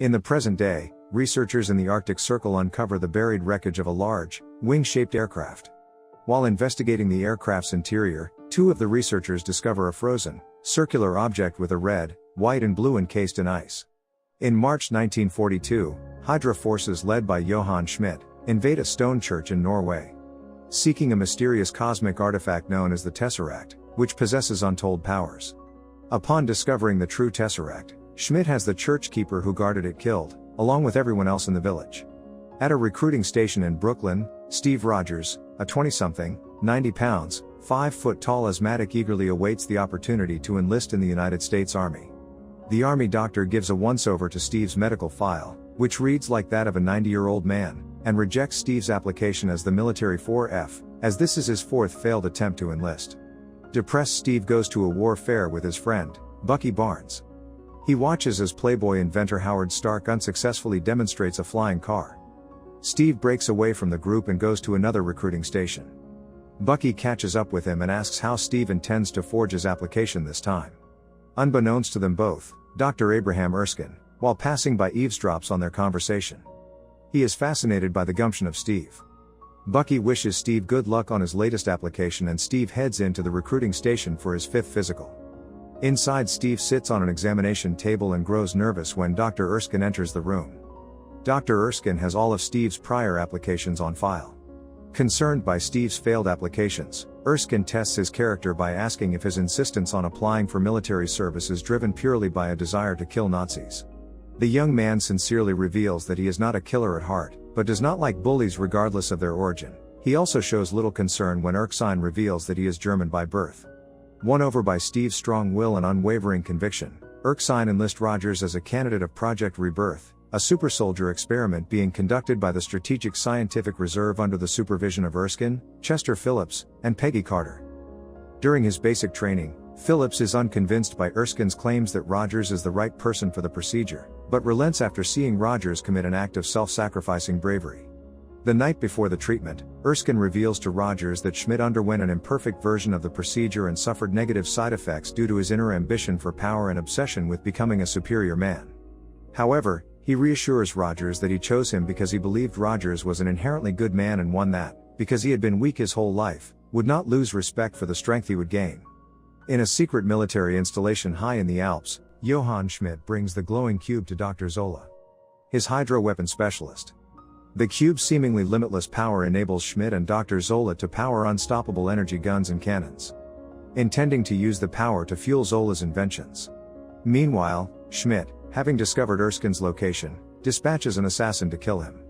In the present day, researchers in the Arctic Circle uncover the buried wreckage of a large, wing-shaped aircraft. While investigating the aircraft's interior, two of the researchers discover a frozen, circular object with a red, white and blue encased in ice. In March 1942, Hydra forces led by Johann Schmidt invade a stone church in Norway, seeking a mysterious cosmic artifact known as the Tesseract, which possesses untold powers. Upon discovering the true Tesseract, Schmidt has the church keeper who guarded it killed, along with everyone else in the village. At a recruiting station in Brooklyn, Steve Rogers, a 20-something, 90 pounds, 5-foot-tall asthmatic eagerly awaits the opportunity to enlist in the United States Army. The Army doctor gives a once-over to Steve's medical file, which reads like that of a 90-year-old man, and rejects Steve's application as the military 4F, as this is his fourth failed attempt to enlist. Depressed, Steve goes to a war fair with his friend, Bucky Barnes. He watches as Playboy inventor Howard Stark unsuccessfully demonstrates a flying car. Steve breaks away from the group and goes to another recruiting station. Bucky catches up with him and asks how Steve intends to forge his application this time. Unbeknownst to them both, Dr. Abraham Erskine, while passing by, eavesdrops on their conversation. He is fascinated by the gumption of Steve. Bucky wishes Steve good luck on his latest application and Steve heads into the recruiting station for his fifth physical. Inside, Steve sits on an examination table and grows nervous when Dr. Erskine enters the room. Dr. Erskine has all of Steve's prior applications on file. Concerned by Steve's failed applications, Erskine tests his character by asking if his insistence on applying for military service is driven purely by a desire to kill Nazis. The young man sincerely reveals that he is not a killer at heart, but does not like bullies regardless of their origin. He also shows little concern when Erskine reveals that he is German by birth. Won over by Steve's strong will and unwavering conviction, Erskine enlists Rogers as a candidate of Project Rebirth, a super-soldier experiment being conducted by the Strategic Scientific Reserve under the supervision of Erskine, Chester Phillips, and Peggy Carter. During his basic training, Phillips is unconvinced by Erskine's claims that Rogers is the right person for the procedure, but relents after seeing Rogers commit an act of self-sacrificing bravery. The night before the treatment, Erskine reveals to Rogers that Schmidt underwent an imperfect version of the procedure and suffered negative side effects due to his inner ambition for power and obsession with becoming a superior man. However, he reassures Rogers that he chose him because he believed Rogers was an inherently good man and one that, because he had been weak his whole life, would not lose respect for the strength he would gain. In a secret military installation high in the Alps, Johann Schmidt brings the glowing cube to Dr. Zola, his Hydra weapon specialist. The cube's seemingly limitless power enables Schmidt and Dr. Zola to power unstoppable energy guns and cannons, intending to use the power to fuel Zola's inventions. Meanwhile, Schmidt, having discovered Erskine's location, dispatches an assassin to kill him.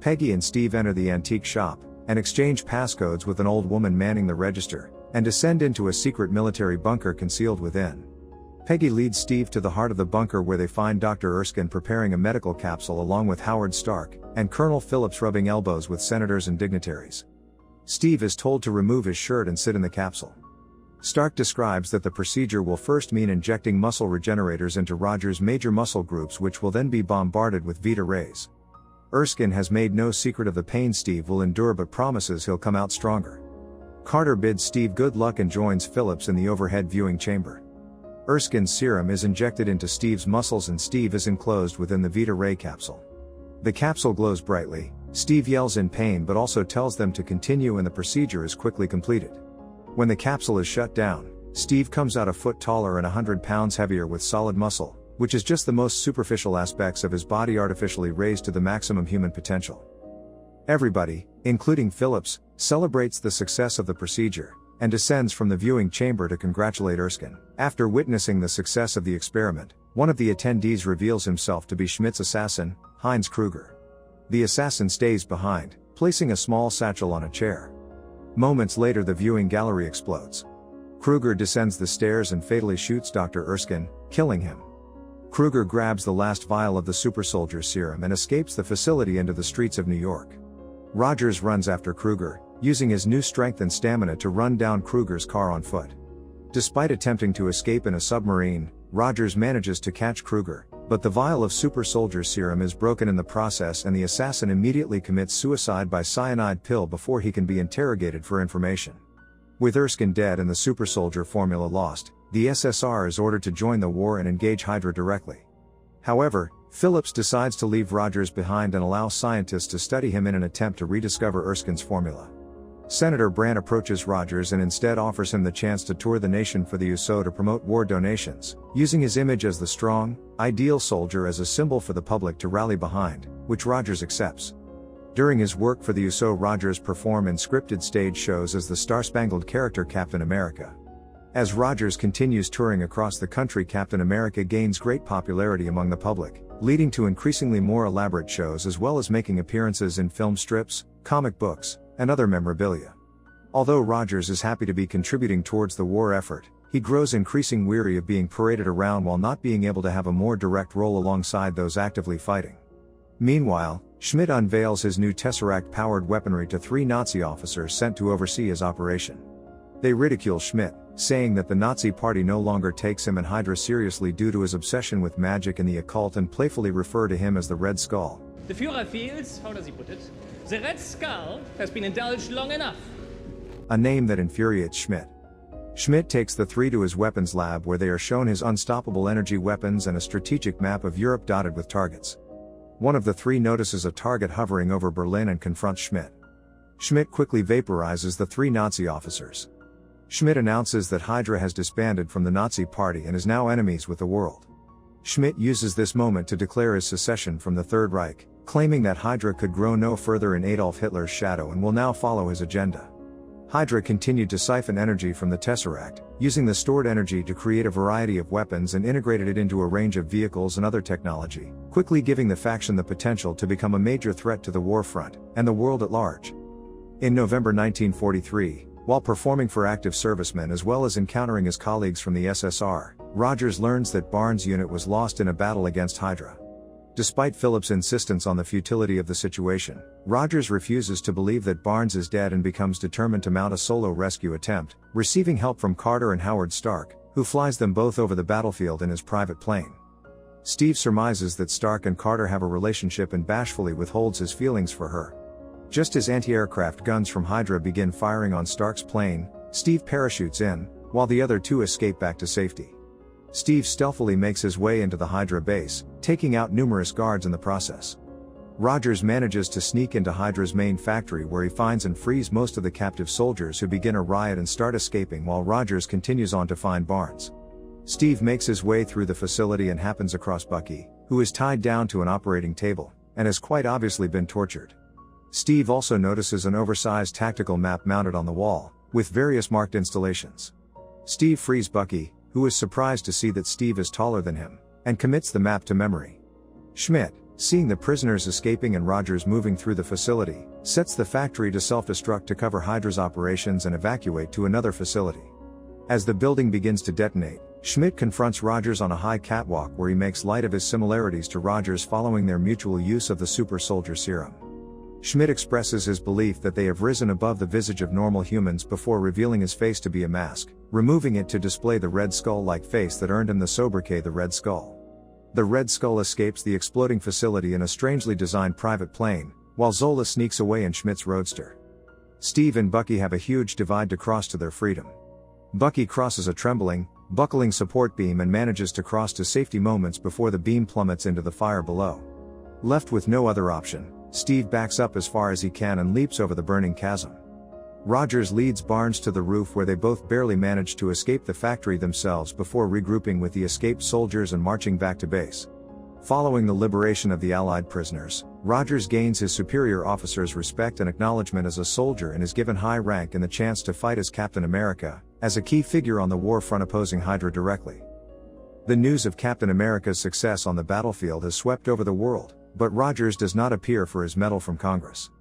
Peggy and Steve enter the antique shop, and exchange passcodes with an old woman manning the register, and descend into a secret military bunker concealed within. Peggy leads Steve to the heart of the bunker where they find Dr. Erskine preparing a medical capsule along with Howard Stark, and Colonel Phillips rubbing elbows with senators and dignitaries. Steve is told to remove his shirt and sit in the capsule. Stark describes that the procedure will first mean injecting muscle regenerators into Rogers' major muscle groups, which will then be bombarded with Vita rays. Erskine has made no secret of the pain Steve will endure but promises he'll come out stronger. Carter bids Steve good luck and joins Phillips in the overhead viewing chamber. Erskine's serum is injected into Steve's muscles and Steve is enclosed within the Vita ray capsule. The capsule glows brightly. Steve yells in pain but also tells them to continue and the procedure is quickly completed. When the capsule is shut down, Steve comes out a foot taller and 100 pounds heavier with solid muscle, which is just the most superficial aspects of his body artificially raised to the maximum human potential. Everybody, including Phillips, celebrates the success of the procedure, and descends from the viewing chamber to congratulate Erskine. After witnessing the success of the experiment, one of the attendees reveals himself to be Schmidt's assassin, Heinz Kruger. The assassin stays behind, placing a small satchel on a chair. Moments later, the viewing gallery explodes. Kruger descends the stairs and fatally shoots Dr. Erskine, killing him. Kruger grabs the last vial of the super soldier serum and escapes the facility into the streets of New York. Rogers runs after Kruger, using his new strength and stamina to run down Kruger's car on foot. Despite attempting to escape in a submarine, Rogers manages to catch Kruger, but the vial of super soldier serum is broken in the process and the assassin immediately commits suicide by cyanide pill before he can be interrogated for information. With Erskine dead and the super soldier formula lost, the SSR is ordered to join the war and engage Hydra directly. However, Phillips decides to leave Rogers behind and allow scientists to study him in an attempt to rediscover Erskine's formula. Senator Brandt approaches Rogers and instead offers him the chance to tour the nation for the USO to promote war donations, using his image as the strong, ideal soldier as a symbol for the public to rally behind, which Rogers accepts. During his work for the USO, Rogers performs in scripted stage shows as the star-spangled character Captain America. As Rogers continues touring across the country, Captain America gains great popularity among the public, leading to increasingly more elaborate shows as well as making appearances in film strips, comic books, and other memorabilia. Although Rogers is happy to be contributing towards the war effort, he grows increasingly weary of being paraded around while not being able to have a more direct role alongside those actively fighting. Meanwhile, Schmidt unveils his new Tesseract-powered weaponry to 3 Nazi officers sent to oversee his operation. They ridicule Schmidt, saying that the Nazi party no longer takes him and Hydra seriously due to his obsession with magic and the occult, and playfully refer to him as the Red Skull. The Führer feels, how does he put it? The Red Skull has been indulged long enough. A name that infuriates Schmidt. Schmidt takes the 3 to his weapons lab where they are shown his unstoppable energy weapons and a strategic map of Europe dotted with targets. One of the 3 notices a target hovering over Berlin and confronts Schmidt. Schmidt quickly vaporizes the 3 Nazi officers. Schmidt announces that Hydra has disbanded from the Nazi party and is now enemies with the world. Schmidt uses this moment to declare his secession from the Third Reich, claiming that Hydra could grow no further in Adolf Hitler's shadow and will now follow his agenda. Hydra continued to siphon energy from the Tesseract, using the stored energy to create a variety of weapons and integrated it into a range of vehicles and other technology, quickly giving the faction the potential to become a major threat to the war front and the world at large. In November 1943, while performing for active servicemen as well as encountering his colleagues from the SSR, Rogers learns that Barnes' unit was lost in a battle against Hydra. Despite Phillips' insistence on the futility of the situation, Rogers refuses to believe that Barnes is dead and becomes determined to mount a solo rescue attempt, receiving help from Carter and Howard Stark, who flies them both over the battlefield in his private plane. Steve surmises that Stark and Carter have a relationship and bashfully withholds his feelings for her. Just as anti-aircraft guns from Hydra begin firing on Stark's plane, Steve parachutes in, while the other 2 escape back to safety. Steve stealthily makes his way into the Hydra base, taking out numerous guards in the process. Rogers manages to sneak into Hydra's main factory where he finds and frees most of the captive soldiers, who begin a riot and start escaping while Rogers continues on to find Barnes. Steve makes his way through the facility and happens across Bucky, who is tied down to an operating table, and has quite obviously been tortured. Steve also notices an oversized tactical map mounted on the wall, with various marked installations. Steve frees Bucky, who is surprised to see that Steve is taller than him, and commits the map to memory. Schmidt, seeing the prisoners escaping and Rogers moving through the facility, sets the factory to self-destruct to cover Hydra's operations and evacuate to another facility. As the building begins to detonate, Schmidt confronts Rogers on a high catwalk where he makes light of his similarities to Rogers following their mutual use of the super soldier serum. Schmidt expresses his belief that they have risen above the visage of normal humans before revealing his face to be a mask, removing it to display the Red Skull-like face that earned him the sobriquet the Red Skull. The Red Skull escapes the exploding facility in a strangely designed private plane, while Zola sneaks away in Schmidt's roadster. Steve and Bucky have a huge divide to cross to their freedom. Bucky crosses a trembling, buckling support beam and manages to cross to safety moments before the beam plummets into the fire below. Left with no other option, Steve backs up as far as he can and leaps over the burning chasm. Rogers leads Barnes to the roof where they both barely manage to escape the factory themselves before regrouping with the escaped soldiers and marching back to base. Following the liberation of the Allied prisoners, Rogers gains his superior officers' respect and acknowledgement as a soldier and is given high rank and the chance to fight as Captain America, as a key figure on the war front opposing Hydra directly. The news of Captain America's success on the battlefield has swept over the world, but Rogers does not appear for his medal from Congress.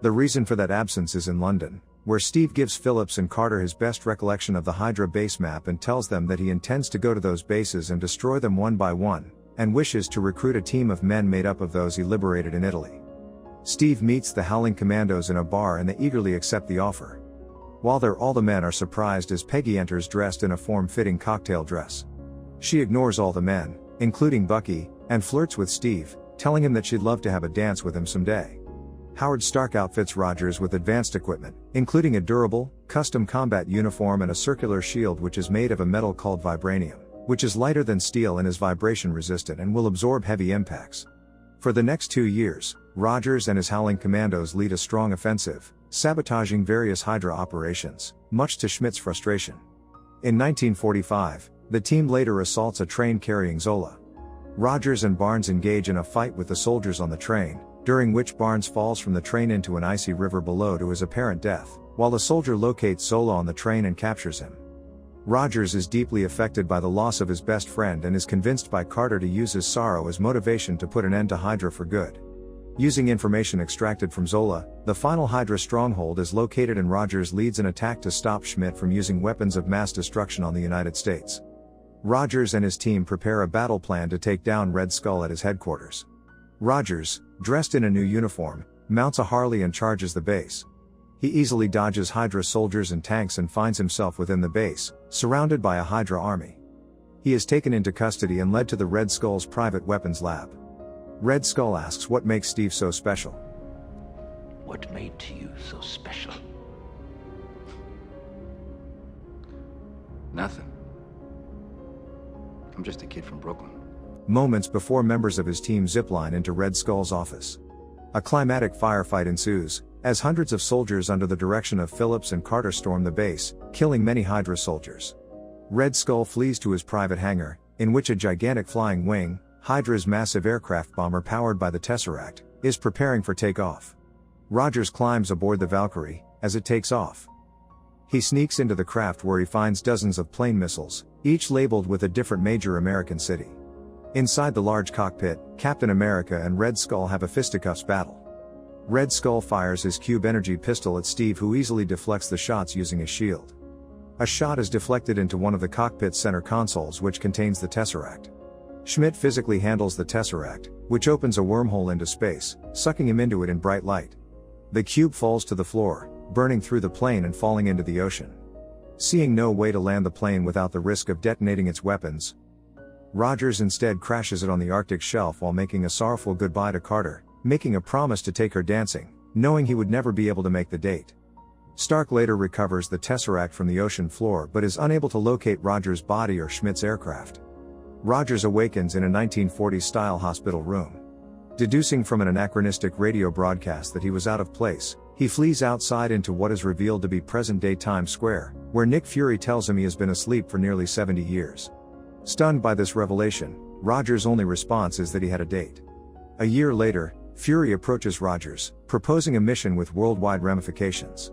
The reason for that absence is in London, where Steve gives Phillips and Carter his best recollection of the Hydra base map and tells them that he intends to go to those bases and destroy them one by one, and wishes to recruit a team of men made up of those he liberated in Italy. Steve meets the Howling Commandos in a bar and they eagerly accept the offer. While there, all the men are surprised as Peggy enters dressed in a form-fitting cocktail dress. She ignores all the men, including Bucky, and flirts with Steve, telling him that she'd love to have a dance with him someday. Howard Stark outfits Rogers with advanced equipment, including a durable, custom combat uniform and a circular shield which is made of a metal called vibranium. which is lighter than steel and is vibration resistant and will absorb heavy impacts. For the next 2 years, Rogers and his Howling Commandos lead a strong offensive, sabotaging various Hydra operations, much to Schmidt's frustration. In 1945, the team later assaults a train carrying Zola. Rogers and Barnes engage in a fight with the soldiers on the train, during which Barnes falls from the train into an icy river below to his apparent death, while the soldier locates Zola on the train and captures him. Rogers is deeply affected by the loss of his best friend and is convinced by Carter to use his sorrow as motivation to put an end to Hydra for good. Using information extracted from Zola, the final Hydra stronghold is located and Rogers leads an attack to stop Schmidt from using weapons of mass destruction on the United States. Rogers and his team prepare a battle plan to take down Red Skull at his headquarters. Rogers, dressed in a new uniform, mounts a Harley and charges the base. He easily dodges Hydra soldiers and tanks and finds himself within the base, surrounded by a Hydra army. He is taken into custody and led to the Red Skull's private weapons lab. Red Skull asks what makes Steve so special. What made you so special? Nothing. I'm just a kid from Brooklyn. Moments before members of his team zipline into Red Skull's office. A climatic firefight ensues, as hundreds of soldiers under the direction of Phillips and Carter storm the base, killing many Hydra soldiers. Red Skull flees to his private hangar, in which a gigantic flying wing, Hydra's massive aircraft bomber powered by the Tesseract, is preparing for takeoff. Rogers climbs aboard the Valkyrie, as it takes off. He sneaks into the craft where he finds dozens of plane missiles, each labeled with a different major American city. Inside the large cockpit, Captain America and Red Skull have a fisticuffs battle. Red Skull fires his cube energy pistol at Steve, who easily deflects the shots using his shield. A shot is deflected into one of the cockpit's center consoles, which contains the Tesseract. Schmidt physically handles the Tesseract, which opens a wormhole into space, sucking him into it in bright light. The cube falls to the floor, burning through the plane and falling into the ocean. Seeing no way to land the plane without the risk of detonating its weapons, Rogers instead crashes it on the Arctic shelf while making a sorrowful goodbye to Carter, making a promise to take her dancing, knowing he would never be able to make the date. Stark later recovers the Tesseract from the ocean floor but is unable to locate Rogers' body or Schmidt's aircraft. Rogers awakens in a 1940s-style hospital room. Deducing from an anachronistic radio broadcast that he was out of place, he flees outside into what is revealed to be present-day Times Square, where Nick Fury tells him he has been asleep for nearly 70 years. Stunned by this revelation, Rogers' only response is that he had a date. A year later, Fury approaches Rogers, proposing a mission with worldwide ramifications.